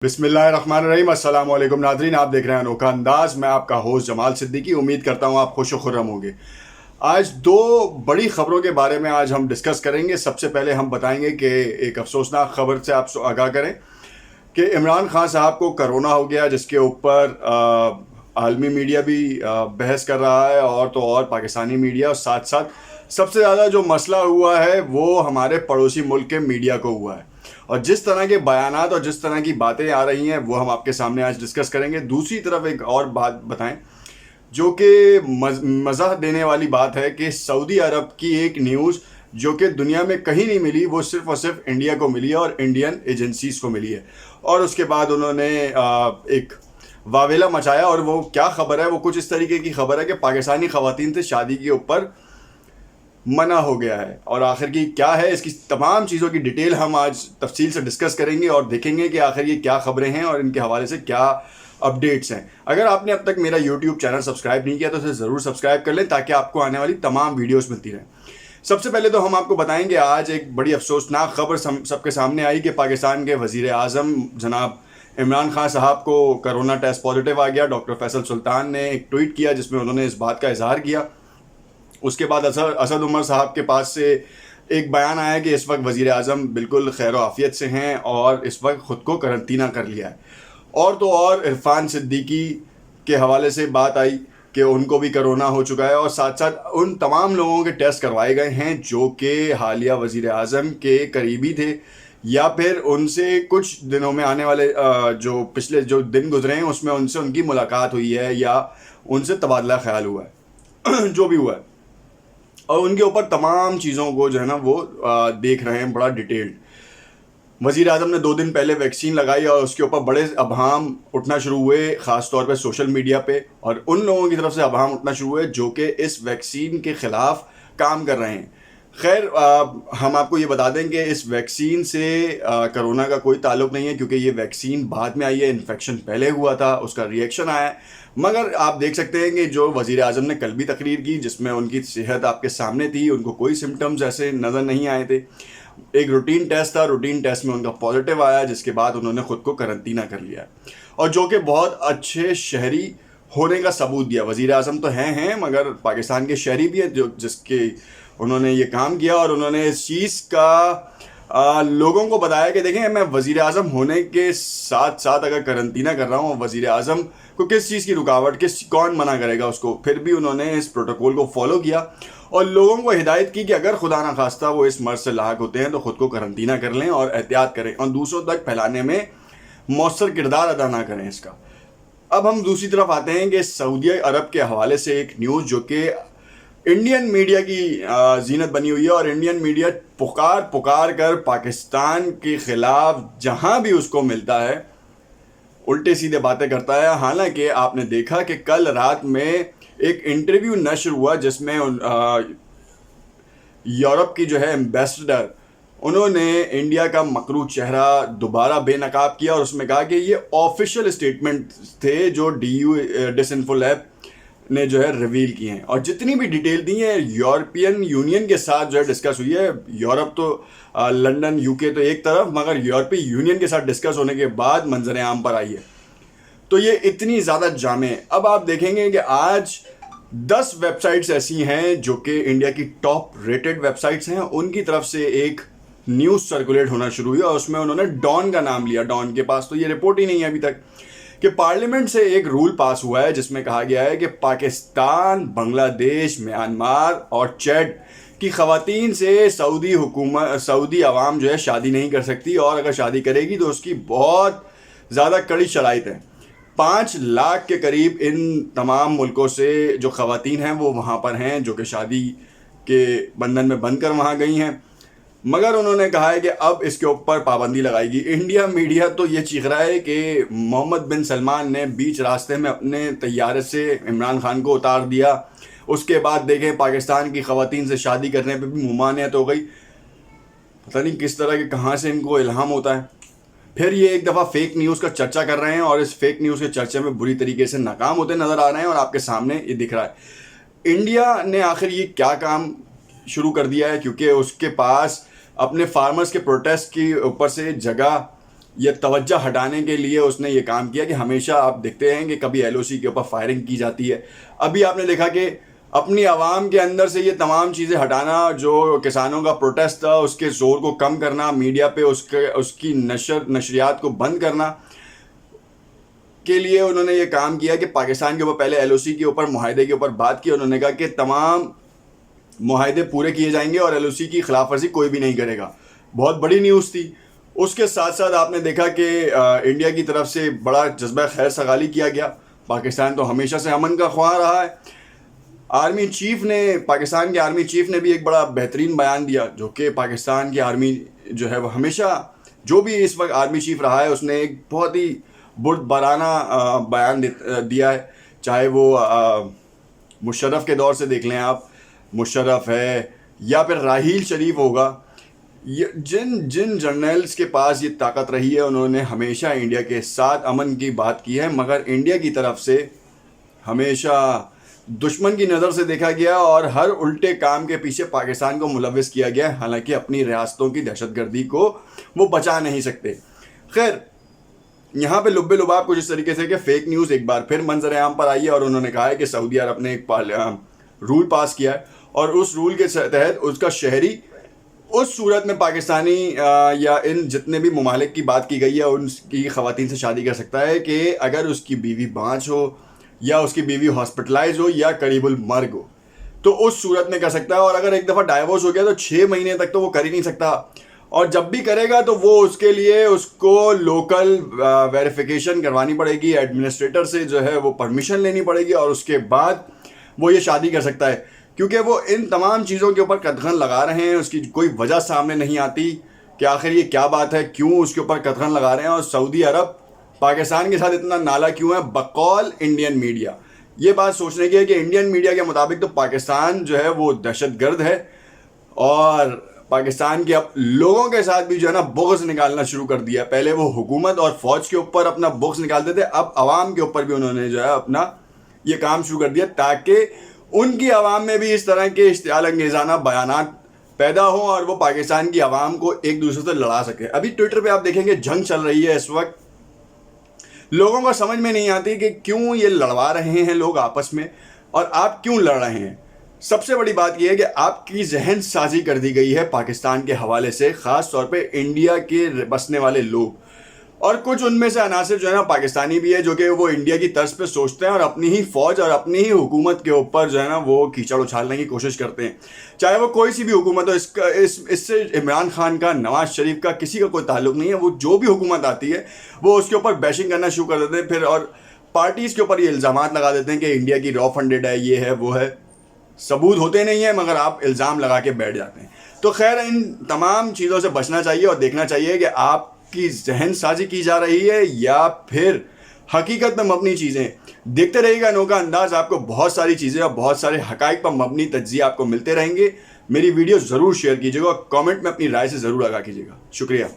बिस्मिल्लाहिर्रहमानिर्रहीम। अस्सलाम वालेकुम नाज़रीन, आप देख रहे हैं अनोखा अंदाज। मैं आपका होस्ट जमाल सिद्दीकी। उम्मीद करता हूँ आप खुश व खुर्रम होंगे। आज दो बड़ी ख़बरों के बारे में आज हम डिस्कस करेंगे। सबसे पहले हम बताएंगे कि एक अफसोसनाक ख़बर से आप आगाह करें कि इमरान खान साहब को करोना हो गया, जिसके ऊपर आलमी मीडिया भी बहस कर रहा है और तो और पाकिस्तानी मीडिया, और साथ साथ सबसे ज़्यादा जो मसला हुआ है वो हमारे पड़ोसी मुल्क के मीडिया को हुआ है। और जिस तरह के बयानात और जिस तरह की बातें आ रही हैं वो हम आपके सामने आज डिस्कस करेंगे। दूसरी तरफ एक और बात बताएं जो कि मज़ा देने वाली बात है कि सऊदी अरब की एक न्यूज़ जो कि दुनिया में कहीं नहीं मिली, वो सिर्फ और सिर्फ इंडिया को मिली है और इंडियन एजेंसीज़ को मिली है। और उसके बाद उन्होंने एक वावेला मचाया, और वो क्या ख़बर है, वो कुछ इस तरीके की ख़बर है कि पाकिस्तानी ख़वातीन से शादी के ऊपर मना हो गया है। और आखिर की क्या है, इसकी तमाम चीज़ों की डिटेल हम आज तफसील से डिस्कस करेंगे और देखेंगे कि आखिर ये क्या ख़बरें हैं और इनके हवाले से क्या अपडेट्स हैं। अगर आपने अब तक मेरा यूट्यूब चैनल सब्सक्राइब नहीं किया तो उसे ज़रूर सब्सक्राइब कर लें ताकि आपको आने वाली तमाम वीडियोस मिलती रहें। सबसे पहले तो हम आपको बताएंगे आज एक बड़ी अफसोसनाक खबर सबके सामने आई कि पाकिस्तान के वज़ीर आज़म जनाब इमरान खान साहब को कोरोना टेस्ट पॉजिटिव आ गया। डॉक्टर फैसल सुल्तान ने एक ट्वीट किया जिसमें उन्होंने इस बात का इजहार किया। उसके बाद असद उमर साहब के पास से एक बयान आया कि इस वक्त वज़ीर आज़म बिल्कुल खैर आफ़ियत से हैं और इस वक्त ख़ुद को करंतना कर लिया है। और तो और इरफान सिद्दीकी के हवाले से बात आई कि उनको भी करोना हो चुका है, और साथ साथ उन तमाम लोगों के टेस्ट करवाए गए हैं जो कि हालिया वज़ीर आज़म के करीबी थे या फिर उनसे कुछ दिनों में आने वाले जो पिछले जो दिन गुजरे हैं उसमें उनसे उनकी मुलाकात हुई है या उनसे तबादला ख्याल हुआ है जो भी हुआ है। और उनके ऊपर तमाम चीज़ों को जो है ना वो देख रहे हैं बड़ा डिटेल्ड। वज़ीर आज़म ने 2 दिन पहले वैक्सीन लगाई और उसके ऊपर बड़े अभाम उठना शुरू हुए, ख़ास तौर पे सोशल मीडिया पे, और उन लोगों की तरफ से अभाम उठना शुरू हुए जो कि इस वैक्सीन के ख़िलाफ़ काम कर रहे हैं। खैर हम आपको ये बता दें कि इस वैक्सीन से कोरोना का कोई ताल्लुक़ नहीं है, क्योंकि ये वैक्सीन बाद में आई है, इन्फेक्शन पहले हुआ था, उसका रिएक्शन आया है। मगर आप देख सकते हैं कि जो वज़ीर आज़म ने कल भी तकरीर की जिसमें उनकी सेहत आपके सामने थी, उनको कोई सिम्टम्स ऐसे नज़र नहीं आए थे। एक रूटीन टेस्ट था, रूटीन टेस्ट में उनका पॉजिटिव आया, जिसके बाद उन्होंने ख़ुद को करंतना कर लिया, और जो कि बहुत अच्छे शहरी होने का सबूत दिया। वज़ीर आज़म तो हैं मगर पाकिस्तान के शहरी भी हैं जो जिसके उन्होंने ये काम किया, और उन्होंने इस चीज़ का लोगों को बताया कि देखें, मैं वज़ीर आज़म होने के साथ साथ अगर करंतना कर रहा हूँ, वज़ीर आज़म को किस चीज़ की रुकावट, कौन मना करेगा उसको। फिर भी उन्होंने इस प्रोटोकॉल को फॉलो किया और लोगों को हिदायत की कि अगर खुदा ना खास्ता वो इस मर्ज़ से लाक होते हैं तो ख़ुद को करंतना कर लें और एहतियात करें और दूसरों तक फैलाने में मौसर किरदार अदा ना करें इसका। अब हम दूसरी तरफ आते हैं कि सऊदी अरब के हवाले से एक न्यूज़ जो कि इंडियन मीडिया की जीनत बनी हुई है, और इंडियन मीडिया पुकार कर पाकिस्तान के ख़िलाफ़ जहाँ भी उसको मिलता है उल्टे सीधे बातें करता है। हालांकि आपने देखा कि कल रात में एक इंटरव्यू नशर हुआ जिसमें यूरोप की जो है एम्बेसडर, उन्होंने इंडिया का मकरू चेहरा दोबारा बेनकाब किया और उसमें कहा कि ये ऑफिशियल स्टेटमेंट थे जो DU डिसइंफो लैब ने जो है रिवील किए हैं, और जितनी भी डिटेल दी है यूरोपियन यूनियन के साथ जो है डिस्कस हुई है। यूरोप तो लंदन UK तो एक तरफ, मगर यूरोपीय यूनियन के साथ डिस्कस होने के बाद मंजर आम पर आई है, तो ये इतनी ज़्यादा जामे है। अब आप देखेंगे कि आज 10 वेबसाइट्स ऐसी हैं जो कि इंडिया की टॉप रेटेड वेबसाइट्स हैं, उनकी तरफ से एक न्यूज़ सर्कुलेट होना शुरू हुई और उसमें उन्होंने डॉन का नाम लिया। डॉन के पास तो ये रिपोर्ट ही नहीं है अभी तक कि पार्लियामेंट से एक रूल पास हुआ है जिसमें कहा गया है कि पाकिस्तान, बांग्लादेश, म्यांमार और चैड की ख़वातीन से सऊदी अवाम जो है शादी नहीं कर सकती, और अगर शादी करेगी तो उसकी बहुत ज़्यादा कड़ी शराइत है। 5 लाख के करीब इन तमाम मुल्कों से जो ख़वातीन हैं वो वहाँ पर हैं जो कि शादी के बंधन में बंध कर वहाँ गई हैं, मगर उन्होंने कहा है कि अब इसके ऊपर पाबंदी लगाएगी। इंडिया मीडिया तो ये चीख रहा है कि मोहम्मद बिन सलमान ने बीच रास्ते में अपने तैयारे से इमरान खान को उतार दिया, उसके बाद देखें पाकिस्तान की ख़वातीन से शादी करने पे भी मुमानियत हो गई। पता नहीं किस तरह के कहाँ से इनको इल्हाम होता है। फिर ये एक दफ़ा फेक न्यूज़ का चर्चा कर रहे हैं और इस फेक न्यूज़ के चर्चे में बुरी तरीके से नाकाम होते नज़र आ रहे हैं, और आपके सामने ये दिख रहा है। इंडिया ने आखिर ये क्या काम शुरू कर दिया है, क्योंकि उसके पास अपने फार्मर्स के प्रोटेस्ट के ऊपर से जगह یہ توجہ ہٹانے کے لیے اس نے یہ کام کیا کہ ہمیشہ آپ دیکھتے ہیں کہ کبھی ایل او سی کے اوپر فائرنگ کی جاتی ہے. ابھی آپ نے دیکھا کہ اپنی عوام کے اندر سے یہ تمام چیزیں ہٹانا، جو کسانوں کا پروٹیسٹ تھا اس کے زور کو کم کرنا، میڈیا پہ اس کی نشریات کو بند کرنا کے لیے انہوں نے یہ کام کیا کہ پاکستان کے اوپر پہلے ایل او سی کے اوپر معاہدے کے اوپر بات کی. انہوں نے کہا کہ تمام معاہدے پورے کیے جائیں گے اور ایل او سی کی خلاف ورزی کوئی بھی نہیں کرے گا. بہت بڑی نیوز تھی. اس کے ساتھ ساتھ آپ نے دیکھا کہ انڈیا کی طرف سے بڑا جذبہ خیر سگالی کیا گیا. پاکستان تو ہمیشہ سے امن کا خواہاں رہا ہے. پاکستان کے آرمی چیف نے بھی ایک بڑا بہترین بیان دیا، جو کہ پاکستان کی آرمی جو ہے وہ ہمیشہ، جو بھی اس وقت آرمی چیف رہا ہے، اس نے ایک بہت ہی بردبارانہ بیان دیا ہے. چاہے وہ مشرف کے دور سے دیکھ لیں آپ، مشرف ہے یا پھر راحیل شریف ہوگا، جن جنرلز کے پاس یہ طاقت رہی ہے انہوں نے ہمیشہ انڈیا کے ساتھ امن کی بات کی ہے، مگر انڈیا کی طرف سے ہمیشہ دشمن کی نظر سے دیکھا گیا اور ہر الٹے کام کے پیچھے پاکستان کو ملوث کیا گیا. حالانکہ اپنی ریاستوں کی دہشت گردی کو وہ بچا نہیں سکتے. خیر، یہاں پہ لب لباب کچھ اس طریقے سے کہ فیک نیوز ایک بار پھر منظر عام پر آئی ہے، اور انہوں نے کہا ہے کہ سعودی عرب نے ایک رول پاس کیا ہے، اور اس رول کے تحت اس کا شہری اس صورت میں پاکستانی یا ان جتنے بھی ممالک کی بات کی گئی ہے ان کی خواتین سے شادی کر سکتا ہے کہ اگر اس کی بیوی بانجھ ہو یا اس کی بیوی ہاسپٹلائز ہو یا قریب المرگ ہو تو اس صورت میں کر سکتا ہے. اور اگر ایک دفعہ ڈائیورس ہو گیا تو 6 مہینے تک تو وہ کر ہی نہیں سکتا، اور جب بھی کرے گا تو وہ اس کے لیے اس کو لوکل ویریفیکیشن کروانی پڑے گی، ایڈمنسٹریٹر سے جو ہے وہ پرمیشن لینی پڑے گی، اور اس کے بعد وہ یہ شادی کر سکتا ہے. کیونکہ وہ ان تمام چیزوں کے اوپر قدغن لگا رہے ہیں، اس کی کوئی وجہ سامنے نہیں آتی کہ آخر یہ کیا بات ہے، کیوں اس کے اوپر قدغن لگا رہے ہیں. اور سعودی عرب پاکستان کے ساتھ اتنا نالا کیوں ہے بقول انڈین میڈیا؟ یہ بات سوچنے کی ہے کہ انڈین میڈیا کے مطابق تو پاکستان جو ہے وہ دہشت گرد ہے، اور پاکستان کے اب لوگوں کے ساتھ بھی جو ہے نا بغض نکالنا شروع کر دیا. پہلے وہ حکومت اور فوج کے اوپر اپنا بغض نکالتے تھے، اب عوام کے اوپر بھی انہوں نے جو ہے اپنا یہ کام شروع کر دیا تاکہ ان کی عوام میں بھی اس طرح کے اشتعال انگیزانہ بیانات پیدا ہوں اور وہ پاکستان کی عوام کو ایک دوسرے سے لڑا سکے. ابھی ٹویٹر پہ آپ دیکھیں گے جنگ چل رہی ہے اس وقت. لوگوں کو سمجھ میں نہیں آتی کہ کیوں یہ لڑوا رہے ہیں لوگ آپس میں، اور آپ کیوں لڑ رہے ہیں. سب سے بڑی بات یہ ہے کہ آپ کی ذہن سازی کر دی گئی ہے پاکستان کے حوالے سے، خاص طور پہ انڈیا کے بسنے والے لوگ، اور کچھ ان میں سے عناصر جو ہے نا پاکستانی بھی ہے جو کہ وہ انڈیا کی طرز پہ سوچتے ہیں اور اپنی ہی فوج اور اپنی ہی حکومت کے اوپر جو ہے نا وہ کیچڑ اچھالنے کی کوشش کرتے ہیں. چاہے وہ کوئی سی بھی حکومت ہو، اس سے عمران خان کا، نواز شریف کا کسی کا کوئی تعلق نہیں ہے. وہ جو بھی حکومت آتی ہے وہ اس کے اوپر بیشنگ کرنا شروع کر دیتے ہیں پھر، اور پارٹیز کے اوپر یہ الزامات لگا دیتے ہیں کہ انڈیا کی را فنڈڈ ہے، یہ ہے وہ ہے. ثبوت ہوتے نہیں ہیں مگر آپ الزام لگا کے بیٹھ جاتے ہیں. تو خیر، ان تمام چیزوں سے بچنا چاہیے اور دیکھنا چاہیے کہ آپ کی ذہن سازی کی جا رہی ہے یا پھر حقیقت میں مبنی چیزیں. دیکھتے رہیے گا انوکھا انداز، آپ کو بہت ساری چیزیں اور بہت سارے حقائق پر مبنی تجزیے آپ کو ملتے رہیں گے. میری ویڈیو ضرور شیئر کیجیے گا اور کامنٹ میں اپنی رائے سے ضرور آگاہ کیجیے گا. شکریہ.